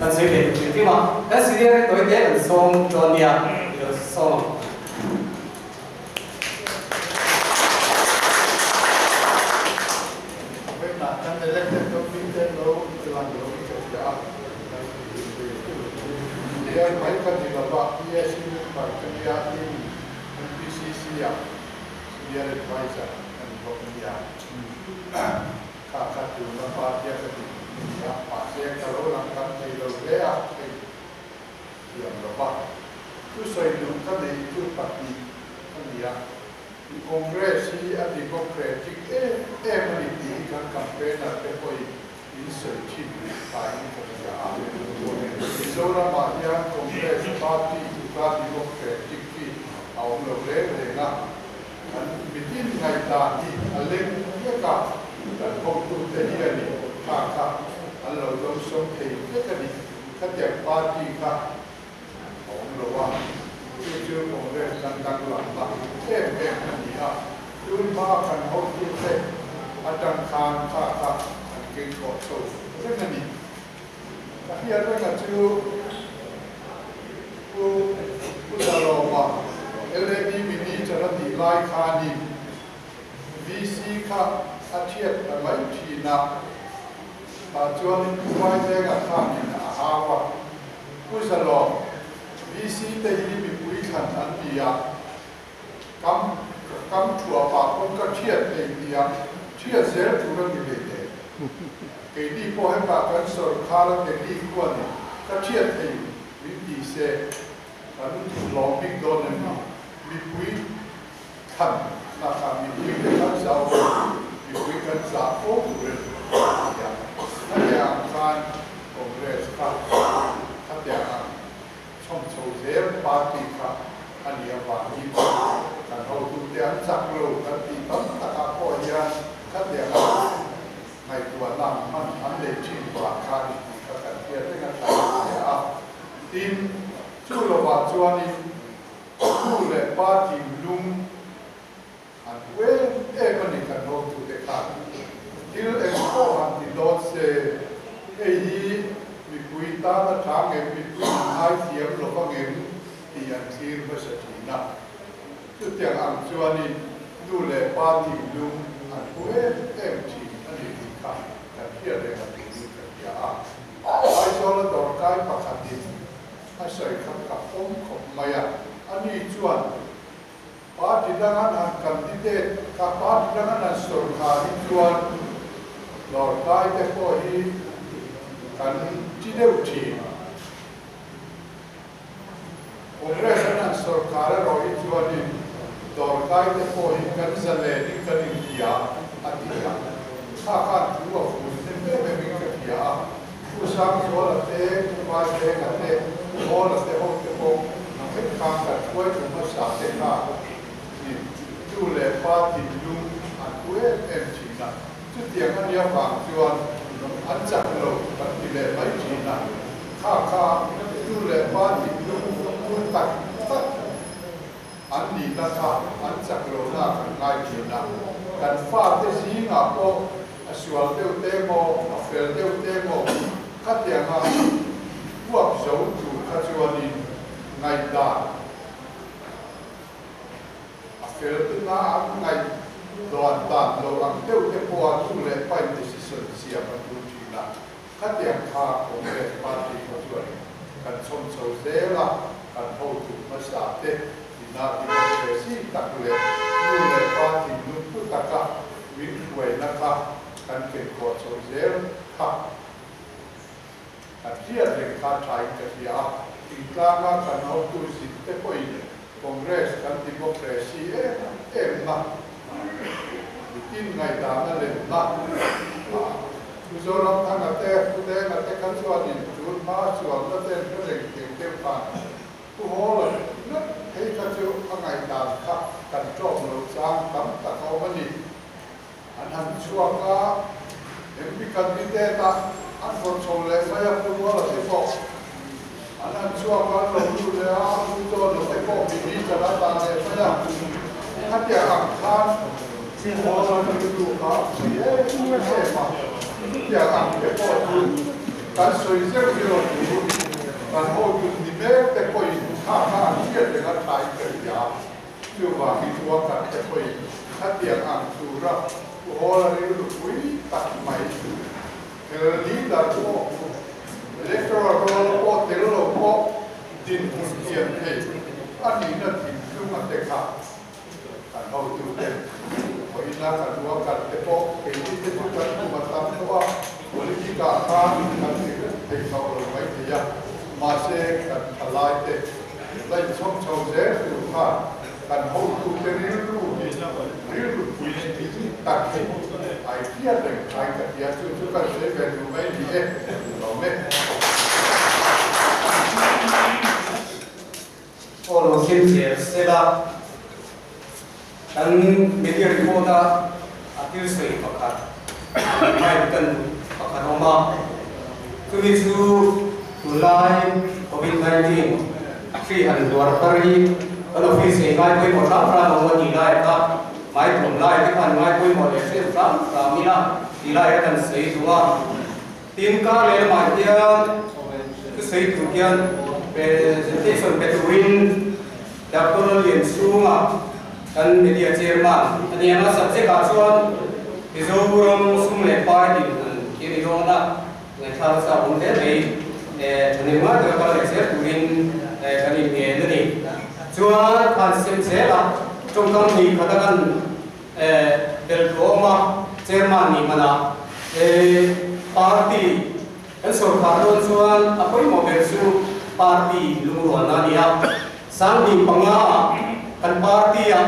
kan sei le ti ma kan sei le toi te kan song John dia song kan elected committee lo tuan lo kerja dia baik kan di bawah PSC kerja di PCC ya dia advisor kan kerja kakak tu bapa dia kerja ya pasien kalau langkah itu dia dia bapa tu saya itu kan itu parti kan dia di Kongres ini ada Democratic meniti kan kampanye ada koi insertif paling kerja di seorang macam Kongres parti juga Democratic ini awam lebih dengan kan bikin kaitan di alim mereka dan waktu tadi ni kakak kalau langsung kita di kerja parti kah awam lebihชื่อของเรื่องต่างๆหลังหลังเท่ๆนี่ฮะยื่นมากันเขาที่เท่อาจารย์คานข้าเก่งกอดโซ่เรื่องนี้ที่อะไรกันชื่อผู้จะรอว่าLADมินิจะรัติไลคานี VC ค่ะอาเทียบอะไรทีนะปัจจุบันไว้ใจกับข้านี่นะฮะว่าผู้จะรอVC แต่ยี่มีผู้ขันอันเดียกำชัวปากคนก็เชียดเองเดียเชียดเสียทุกเรื่องเลยเด็กไอ้ที่พอให้ปากกันสอนข้าแล้วเด็กที่ควรก็เชียดเองวิธีเสียอันนี้ถูกหลอกบิ๊กโดนนี่มีผู้ขันนะครับมีผู้ขันสาวมีผู้ขันสาวโอ้โหเลยถ้าอย่างการคอนเกรสครับถ้าอย่างช่องโซเชียลปาร์ตี้ครับอันนี้ว่ามีการเอาตัวเดียนสักโลกันที่ตั้งตะการพ่อยันขัดเดียร์ในตัวนั่งมันอันเดชินกว่าคาริกับการเทียบด้วยกันต่างๆทีมชูโรบาจวนิชูเลปาร์ตี้ลุงอันเว้มันนี่กันโน้ตตัวเด็กขาดที่เอ็มโคอันที่โดนเซมีคุยตาทางมีคุยหายเสียงหลบเงินที่อันซีร์ภาษาจีนจุดอย่างอันชวนนี้ดูแลปาร์ตี้ลุงอันผู้จีนอันนี้ที่ขาดการเที่ยวเรื่องที่มีกันยาไอ้โซลดอร์กายปกติไอ้ใส่คำกับองค์ของมายาอันนี้ชวนปาร์ตี้ดังนั้นกันที่เด็ดกับปาร์ตี้ดังนั้นสุรคาที่ชวนดอร์กายแต่พอที่กันที่เดียวทีองค์เรื่องนั้นสุรคาเราอีกวันนี้ดอร์กายแต่พอที่กันจะเล่นกันอินเดียอันที่ยังถ้าการถือว่าผู้เล่นไม่มีกันเดียผู้สร้างโซลาร์เตะผู้วาดเตะกันเตะโซลาร์เตะห้องเตะห้องนั่งให้ข้างกันช่วยถึงภาษาเตะข้านี่ดูแลปาร์ตี้ลุงอันผู้จีนนะจุดเดียวกันเดียวฝั่งชวนอันจักรโลกปฏิเลไม่จีนนะข้าดูแลปาร์ตี้ลุงคุณตัดอันนี้นะครับอันจักรโลกน่ากันง่ายจีนนะกันฟ้าเตสีงาโปสวลเตวเตโมเฟลเตวเตโมขัดอย่างนั้นพวกโจจูขัดชวนนี้ง่ายได้เฟลต์น่าง่ายโดนตันโดนเตวเตโมทุเรศไปในสิสเสียมันดูจีนนะขัดอย่างข้าของเรื่องปาร์ตี้ขัดชวนกันชนโซเซล่ะกันพูดถึงภาษาเตที่น่าที่เราเชื่อสิ่งต่างๆเลยดูแลปาร์ตี้นุ่มผู้ตะกะวินเวนะครับกันเก็บกอดโซเซลครับกันเทียบเรื่องการใช้กันยาอีกครั้งกันเอาตัวสิ่งที่พอยคอนเกรสกันดิโมคราซีนะกินไงตามนั่นเลยนะผู้ชมทางการเตะผู้เตะการเตะกันส่วนนี้จุดมาส่วนแล้วเตะก็เด็กเต็มฟังผู้หัวเลยนั่นให้กันเจ้าไงตามครับกันจบลูกสามตั้งแต่เขาวันนี้อันนั้นช่วงก็เห็นพิการที่เตะอันคนชมเลยไม่อยากรู้ว่าเราจะบอกอันนั้นช่วงก็เราดูเลยดูโจเราจะบอกมีจะรับตาเลยไม่อยากถ้าอยากอ่านท่านพอเราจะดูเขาไม่ใช่มาอยากอ่านจะบอกดู การสวยเจ้าที่เราดูการโอ้ยนี่แม้แต่ก็อีกข้าเทียบเลยนะชายเกิดยาชื่อว่ามีตัวกันแต่ก็อีกถ้าเตียงอ่างสุระโอ้เราเรียกว่าตัดไหมเออนี่ดาโต้เล็กตัวเราโอ้เตลโลโอ้ดินหุ่นเทียนเทอันนี้นั่นถึงคือมันเด็กขาดการเอาตัวเต็มพออีน่ากันตัวกันแต่ก็เป็นที่ที่ทุกคนมาทำเพราะว่าpolitika kan te kau mai te ya mase kan thalai te lai chom chom je tu kha kan ho tu te ru pui ti tak te ai kia te ai ka ya tu ka se ve nu mai ni e lo me Olo kim che se la dan media reporter atil sei pakhat mai kan Pakaroma, Kumisu, Tulai, COVID-19, Krihan Dwarpari, Office in my way for Rafra, what he like up, my from life, and my way for the same from Ramina, he like and say to one. Tinka, my dear, to say to Kian, presentation between Dr. Lin Suma and media chairman, and the other subject as well is over Sumle Party. Ini dona ngasal sa unte nei nenema de ka le se turin kani me ni chua kan sem se la trong kam ni khata kan del roma chairman ni mana party kan sarkar don chuan apoi mo bersu party lungruan na nia sang ni panga kan party a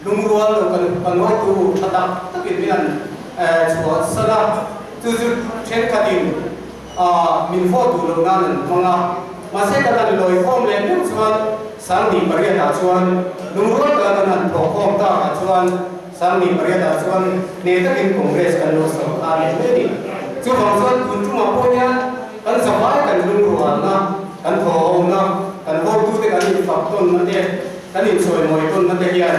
lungruan kan kanwa tu atak takin mian chua sala tu chen katin min pho tu lo nan manga ma se ka tan loi khom le nu chuan sang ni paria da chuan lungro ka nan tho khom ta ka chuan sang ni paria da chuan ne ta in congress kan lo so a le ni chu bang chuan kun chu ma po nya kan samai kan lungro na kan tho na kan ho tu te kan ni fak ton na te kan in soi moi ton na te hian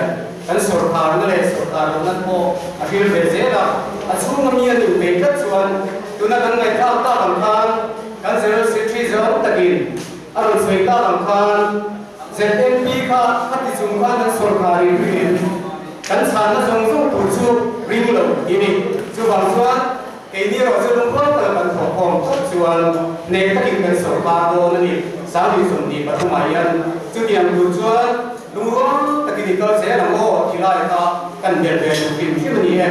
kan sarkar na le sarkar na po a hil be zela a chung na mian in be kat chuan tuna kan ngai ta ta bang khan kan zero city zero takin aron soi ta bang khan ZMP kha khati chung khan na sarkari rin kan san na jong jong tu chu ring lo ini chu bang chuan ke ni ro chu lung khom ta kan thok khom thot chuan ne takin kan sarkar do na ni sa ni sum ni pathumayan chu tiang tu chuan lung ro takin ka se la mo thilai ta kan bel bel kim kim ni he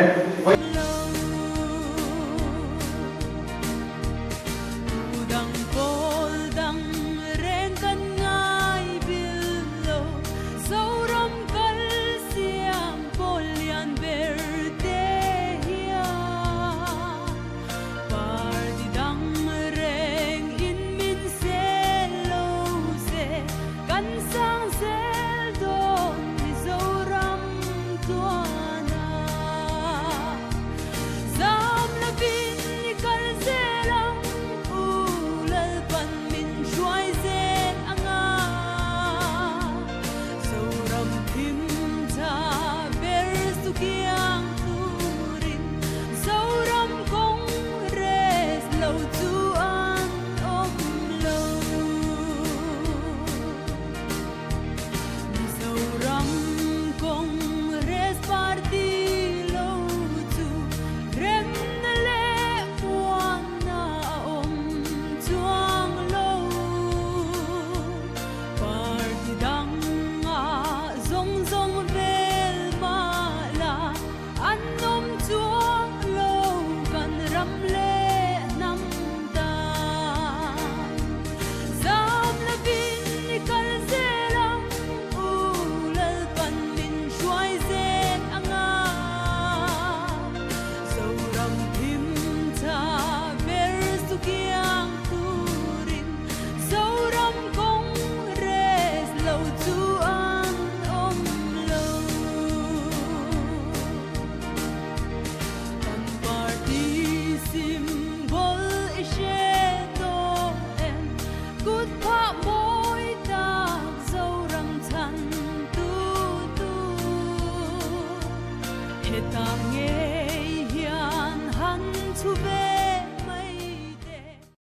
He ta nghe hian han chu ve